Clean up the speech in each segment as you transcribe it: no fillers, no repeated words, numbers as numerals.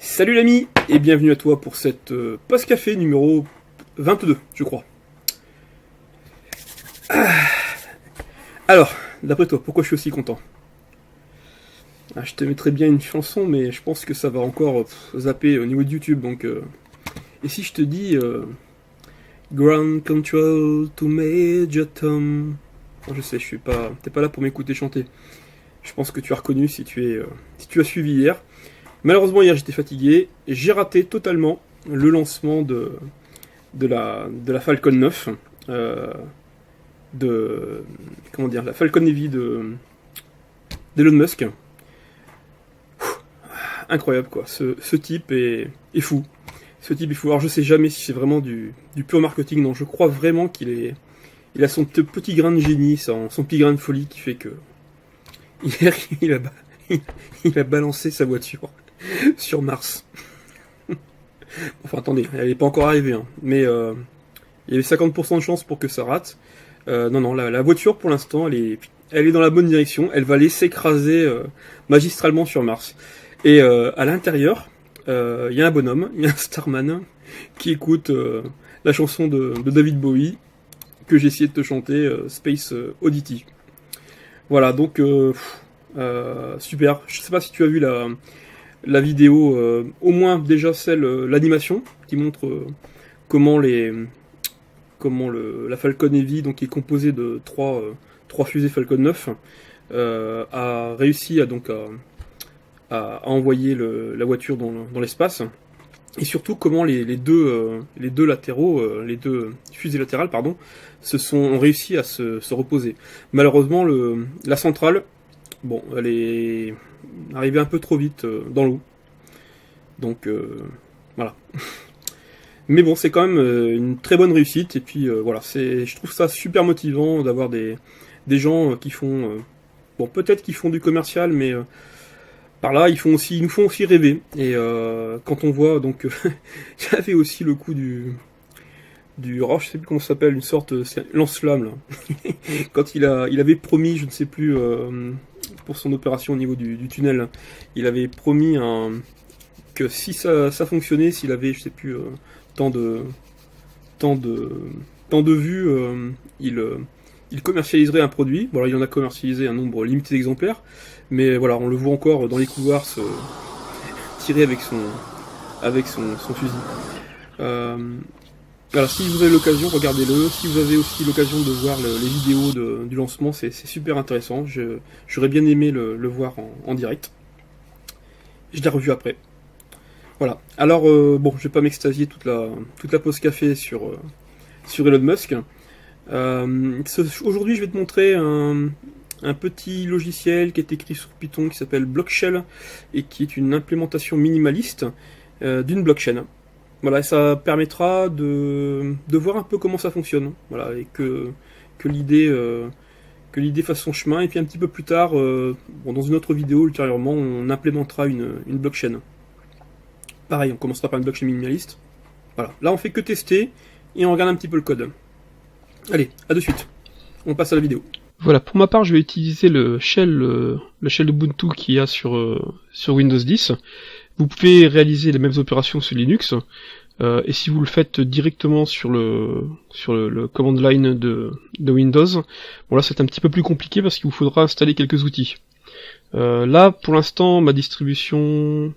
Salut l'ami, et bienvenue à toi pour cette post-café numéro 22, je crois. Alors, d'après toi, pourquoi je suis aussi content? Je te mettrais bien une chanson, mais je pense que ça va encore zapper au niveau de YouTube, donc... Et si je te dis... Ground Control to Major Tom... Bon, je sais, je suis pas... T'es pas là pour m'écouter chanter. Je pense que tu as reconnu si tu as suivi hier. Malheureusement, hier, j'étais fatigué, et j'ai raté totalement le lancement de la Falcon 9, la Falcon Heavy d'Elon Musk. Incroyable, quoi. Ce type est fou. Ce type est fou. Alors, je sais jamais si c'est vraiment du pur marketing. Non, je crois vraiment il a son petit grain de génie, son petit grain de folie qui fait que hier, il a balancé sa voiture sur Mars. Enfin, attendez, elle n'est pas encore arrivée, hein. Mais il y avait 50% de chance pour que ça rate. Non, la voiture, pour l'instant, elle est dans la bonne direction. Elle va aller s'écraser magistralement sur Mars. Et à l'intérieur, il y a un bonhomme, il y a un Starman, qui écoute la chanson de David Bowie, que j'ai essayé de te chanter, Space Oddity. Voilà, donc, super. Je sais pas si tu as vu la vidéo, au moins déjà l'animation, qui montre comment la Falcon Heavy, donc qui est composée de trois fusées Falcon 9, a réussi à envoyer la voiture dans l'espace, et surtout comment les deux latéraux, les deux fusées latérales, pardon, ont réussi à se reposer. Malheureusement, la centrale, bon, elle est arrivée un peu trop vite dans l'eau, donc voilà. Mais bon, c'est quand même une très bonne réussite, et puis voilà, je trouve ça super motivant d'avoir des gens qui font, bon, peut-être qu'ils font du commercial, mais par là, ils nous font aussi rêver. Et quand on voit, donc, il y avait aussi le coup je sais plus comment ça s'appelle, une sorte, lance-flamme, là. Quand il avait promis, je ne sais plus, pour son opération au niveau du tunnel, là, il avait promis que si ça fonctionnait, s'il avait, je sais plus, tant de vues, il commercialiserait un produit. Voilà, il en a commercialisé un nombre limité d'exemplaires, mais voilà, on le voit encore dans les couloirs se tirer avec son fusil. Voilà, si vous avez l'occasion, regardez-le. Si vous avez aussi l'occasion de voir les vidéos du lancement, c'est super intéressant. J'aurais bien aimé le voir en direct. Je l'ai revu après. Voilà. Alors, bon, je vais pas m'extasier toute la pause café sur Elon Musk. Aujourd'hui, je vais te montrer un petit logiciel qui est écrit sur Python qui s'appelle Blockshell et qui est une implémentation minimaliste d'une blockchain. Voilà, et ça permettra de voir un peu comment ça fonctionne. Voilà, et que l'idée fasse son chemin. Et puis un petit peu plus tard, dans une autre vidéo ultérieurement, on implémentera une blockchain. Pareil, on commencera par une blockchain minimaliste. Voilà, là on fait que tester et on regarde un petit peu le code. Allez, à de suite. On passe à la vidéo. Voilà, pour ma part, je vais utiliser le shell Ubuntu qu'il y a sur Windows 10. Vous pouvez réaliser les mêmes opérations sur Linux, et si vous le faites directement sur le command line de Windows, bon là c'est un petit peu plus compliqué parce qu'il vous faudra installer quelques outils. Là, pour l'instant, ma distribution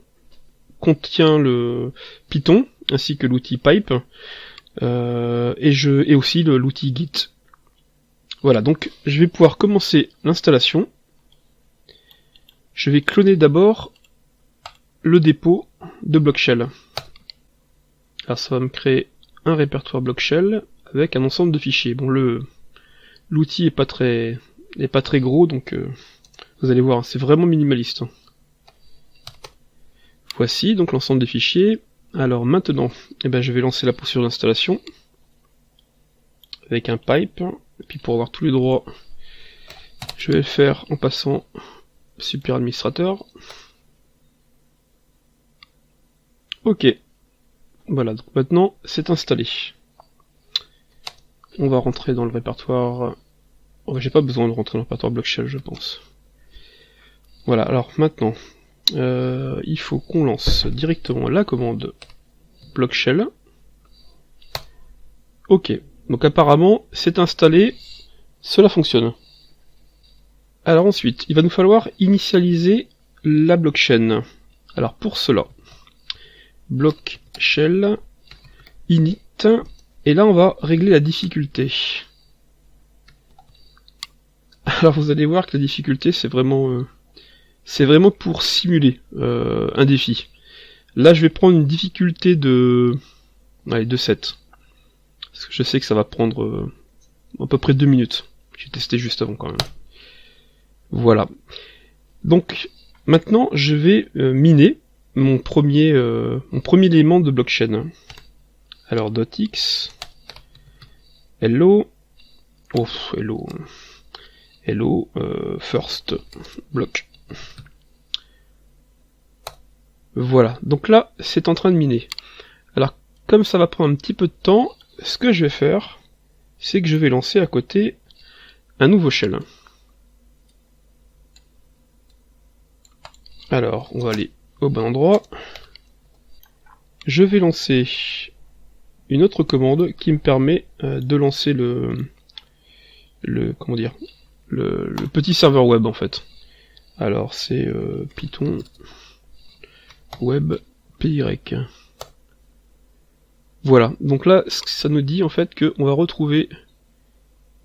contient le Python ainsi que l'outil pipe, et aussi l'outil Git. Voilà, donc je vais pouvoir commencer l'installation. Je vais cloner d'abord le dépôt de Blockshell. Alors ça va me créer un répertoire Blockshell avec un ensemble de fichiers. Bon, l'outil est pas très gros, donc vous allez voir, c'est vraiment minimaliste. Voici donc l'ensemble des fichiers. Alors maintenant, je vais lancer la procédure d'installation avec un pipe. Et puis pour avoir tous les droits, je vais le faire en passant super administrateur. Ok. Voilà, donc maintenant c'est installé. On va rentrer dans le répertoire. Oh, j'ai pas besoin de rentrer dans le répertoire Blockshell, je pense. Voilà, alors maintenant, il faut qu'on lance directement la commande block shell. Ok, donc apparemment c'est installé, cela fonctionne. Alors ensuite, il va nous falloir initialiser la blockchain. Alors pour cela, block shell init, et là on va régler la difficulté. Alors vous allez voir que la difficulté c'est vraiment pour simuler un défi. Là je vais prendre une difficulté de 7. Parce que je sais que ça va prendre à peu près 2 minutes. J'ai testé juste avant quand même. Voilà. Donc maintenant je vais miner mon premier élément de blockchain. Alors .x hello first block. Voilà, donc là c'est en train de miner. Alors comme ça va prendre un petit peu de temps, ce que je vais faire, c'est que je vais lancer à côté un nouveau shell. Alors on va aller au bon endroit. Je vais lancer une autre commande qui me permet de lancer le petit serveur web en fait. Alors c'est Python web py. Voilà, donc là ça nous dit en fait que on va retrouver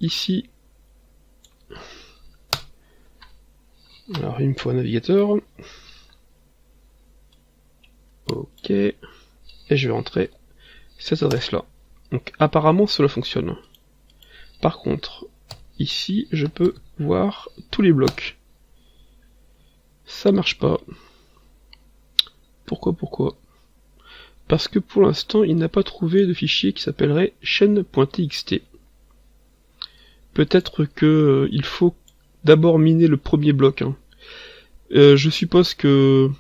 ici. Alors il me faut un navigateur. Ok. Et je vais rentrer cette adresse là. Donc apparemment cela fonctionne. Par contre, ici je peux voir tous les blocs. Ça marche pas. Pourquoi? Parce que pour l'instant il n'a pas trouvé de fichier qui s'appellerait chaîne.txt. Peut-être que il faut d'abord miner le premier bloc. Hein. Je suppose que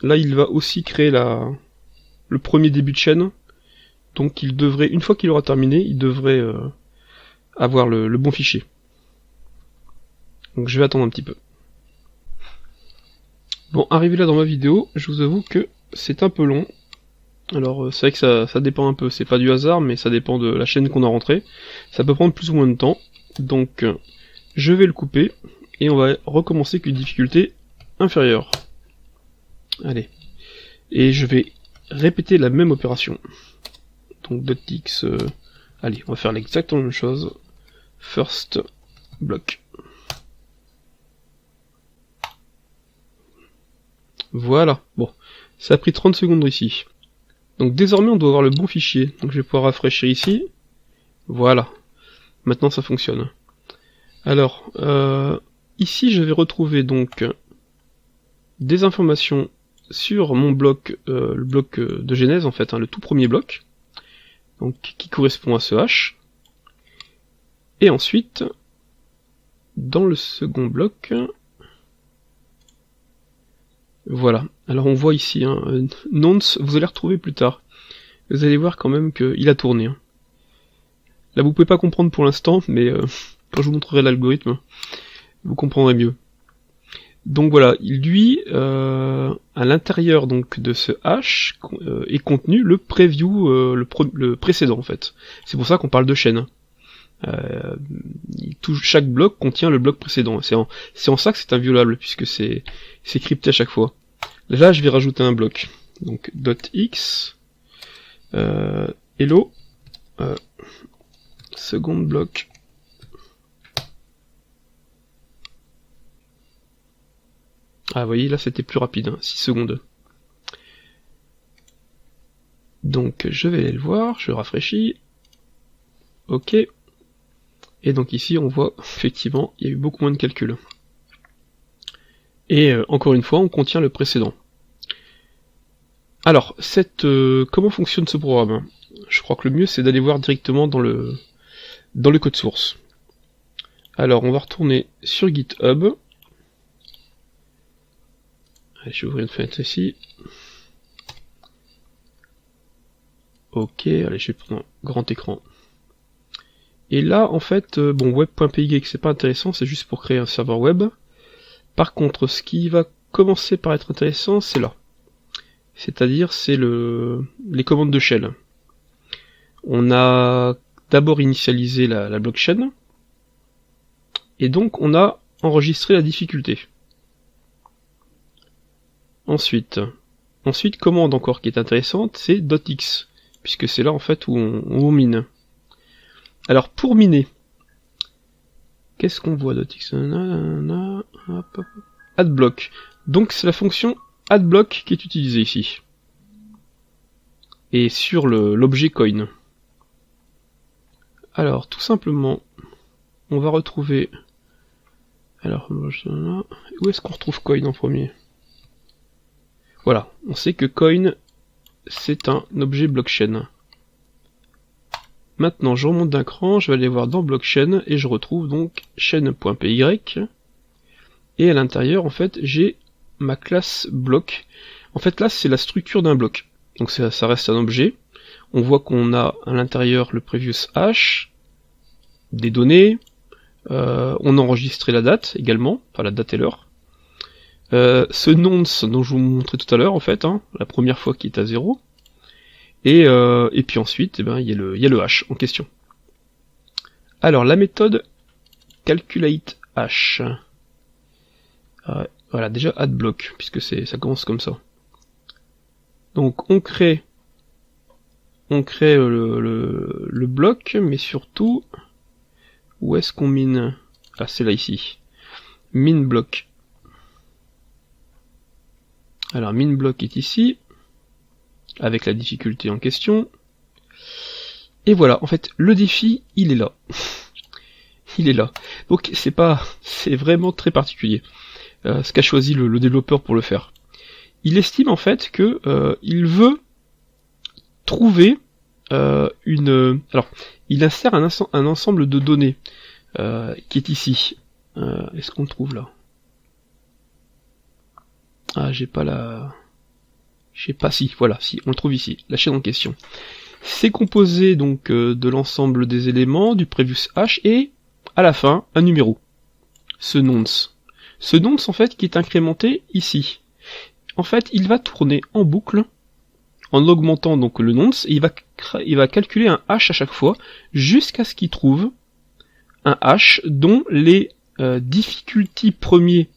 là il va aussi créer le premier début de chaîne. Donc il devrait, une fois qu'il aura terminé, il devrait avoir le bon fichier. Donc je vais attendre un petit peu. Bon, arrivé là dans ma vidéo, je vous avoue que c'est un peu long. Alors c'est vrai que ça dépend un peu, c'est pas du hasard, mais ça dépend de la chaîne qu'on a rentrée. Ça peut prendre plus ou moins de temps. Donc je vais le couper, et on va recommencer avec une difficulté inférieure. Allez. Et je vais répéter la même opération. Donc .x, allez, on va faire exactement la même chose. First block. Voilà, bon, ça a pris 30 secondes ici. Donc désormais on doit avoir le bon fichier. Donc je vais pouvoir rafraîchir ici. Voilà, maintenant ça fonctionne. Alors, ici je vais retrouver donc des informations sur mon bloc, le bloc de genèse en fait, hein, le tout premier bloc, donc qui correspond à ce hash. Et ensuite, dans le second bloc, voilà. Alors on voit ici, hein, nonce, vous allez retrouver plus tard. Vous allez voir quand même qu'il a tourné. Hein. Là vous pouvez pas comprendre pour l'instant, mais quand je vous montrerai l'algorithme, vous comprendrez mieux. Donc voilà, lui, à l'intérieur donc de ce hash est contenu le preview, le précédent en fait. C'est pour ça qu'on parle de chaîne. Chaque bloc contient le bloc précédent. C'est en ça que c'est inviolable, puisque c'est crypté à chaque fois. Là, je vais rajouter un bloc. Donc .x hello second bloc. Ah, vous voyez, là c'était plus rapide, hein, 6 secondes. Donc je vais aller le voir, je rafraîchis. Ok. Et donc ici on voit effectivement il y a eu beaucoup moins de calculs. Et encore une fois on contient le précédent. Alors comment fonctionne ce programme? Je crois que le mieux c'est d'aller voir directement dans le code source. Alors on va retourner sur GitHub. Allez, je vais ouvrir une fenêtre ici. Ok, allez, je vais prendre un grand écran. Et là, en fait, bon, web.py, c'est pas intéressant, c'est juste pour créer un serveur web. Par contre, ce qui va commencer par être intéressant, c'est là. C'est-à-dire, c'est les commandes de shell. On a d'abord initialisé la blockchain, et donc on a enregistré la difficulté. Ensuite, commande encore qui est intéressante, c'est .x, puisque c'est là en fait où on mine. Alors pour miner, qu'est-ce qu'on voit .x? Adblock. Donc c'est la fonction adblock qui est utilisée ici. Et sur l'objet coin. Alors tout simplement, on va retrouver... Alors, où est-ce qu'on retrouve coin en premier? Voilà, on sait que coin, c'est un objet blockchain. Maintenant, je remonte d'un cran, je vais aller voir dans blockchain, et je retrouve donc chain.py. Et à l'intérieur, en fait, j'ai ma classe bloc. En fait, là, c'est la structure d'un bloc. Donc ça reste un objet. On voit qu'on a à l'intérieur le previous hash, des données, on a enregistré la date également, enfin la date et l'heure. Ce nonce dont je vous montrais tout à l'heure, en fait, la première fois qui est à 0. Et puis ensuite, il y a le hash en question. Alors, la méthode calculate hash. Voilà, déjà add block, puisque ça commence comme ça. Donc, on crée le bloc, mais surtout, où est-ce qu'on mine? Ah, c'est là ici. Min block. Alors, min block est ici, avec la difficulté en question. Et voilà, en fait, le défi, il est là. Il est là. Donc, c'est vraiment très particulier, ce qu'a choisi le développeur pour le faire. Il estime, en fait, que il veut trouver alors, il insère un ensemble de données qui est ici. Est-ce qu'on le trouve là? Ah, j'ai pas la... Je sais pas si, voilà, si, on le trouve ici, la chaîne en question. C'est composé donc de l'ensemble des éléments, du previous hash, et à la fin, un numéro. Ce nonce. Ce nonce, en fait, qui est incrémenté ici. En fait, il va tourner en boucle, en augmentant donc le nonce, et il va calculer un hash à chaque fois, jusqu'à ce qu'il trouve un hash dont les difficultés premiers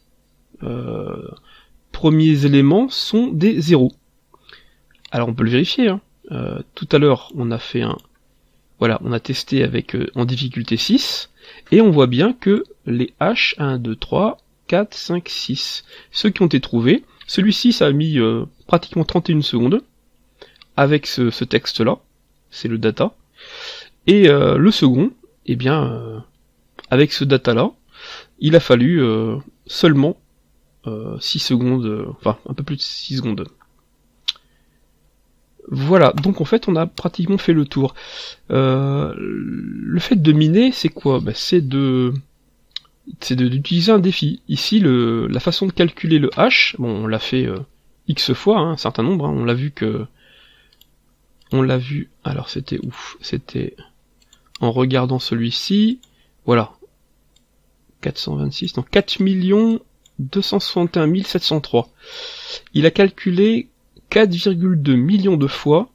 éléments sont des 0. Alors on peut le vérifier, tout à l'heure on a fait on a testé avec en difficulté 6, et on voit bien que les hash 1, 2, 3, 4, 5, 6, ceux qui ont été trouvés, celui-ci ça a mis pratiquement 31 secondes, avec ce texte-là, c'est le data, et le second, eh bien, avec ce data-là, il a fallu seulement 6 secondes, enfin un peu plus de 6 secondes. Voilà, donc en fait on a pratiquement fait le tour. Le fait de miner, c'est quoi? C'est d'utiliser un défi. Ici, la façon de calculer le hash, bon on l'a fait X fois, un certain nombre, on l'a vu, alors c'était ouf, c'était en regardant celui-ci, voilà, 426, donc 4 261 703. Il a calculé 4,2 millions de fois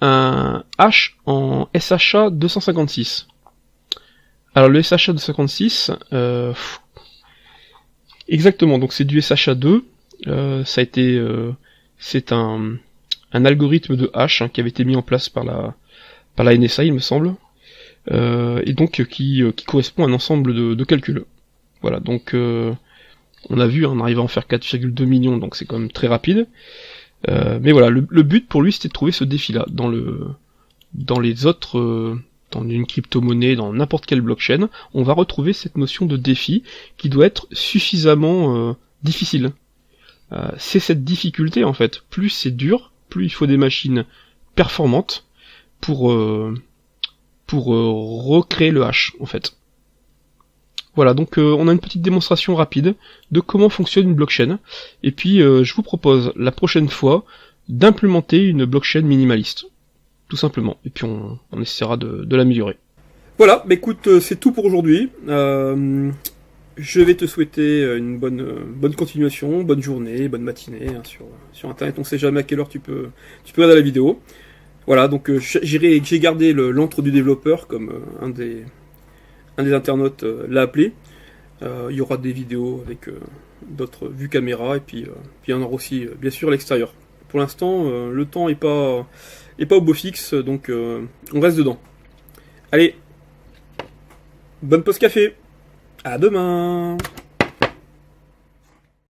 un hash en SHA 256. Alors le SHA 256, exactement, donc c'est du SHA 2, ça a été, c'est un algorithme de hash qui avait été mis en place par la NSA, il me semble, et donc qui correspond à un ensemble de calculs. Voilà, donc on a vu, on arrive à en faire 4,2 millions, donc c'est quand même très rapide. Mais voilà, le but pour lui c'était de trouver ce défi-là dans les autres, dans une crypto-monnaie, dans n'importe quelle blockchain, on va retrouver cette notion de défi qui doit être suffisamment difficile. C'est cette difficulté en fait. Plus c'est dur, plus il faut des machines performantes pour recréer le hash en fait. Voilà, donc on a une petite démonstration rapide de comment fonctionne une blockchain, et puis je vous propose la prochaine fois d'implémenter une blockchain minimaliste, tout simplement, et puis on essaiera de l'améliorer. Voilà, écoute, c'est tout pour aujourd'hui. je vais te souhaiter une bonne continuation, bonne journée, bonne matinée hein, sur Internet. On sait jamais à quelle heure tu peux regarder la vidéo. Voilà, donc j'ai gardé l'antre du développeur comme un des internautes l'a appelé. Il y aura des vidéos avec d'autres vues caméra et puis il y en aura aussi bien sûr à l'extérieur. Pour l'instant, le temps est pas au beau fixe, donc on reste dedans. Allez, bonne pause café. À demain.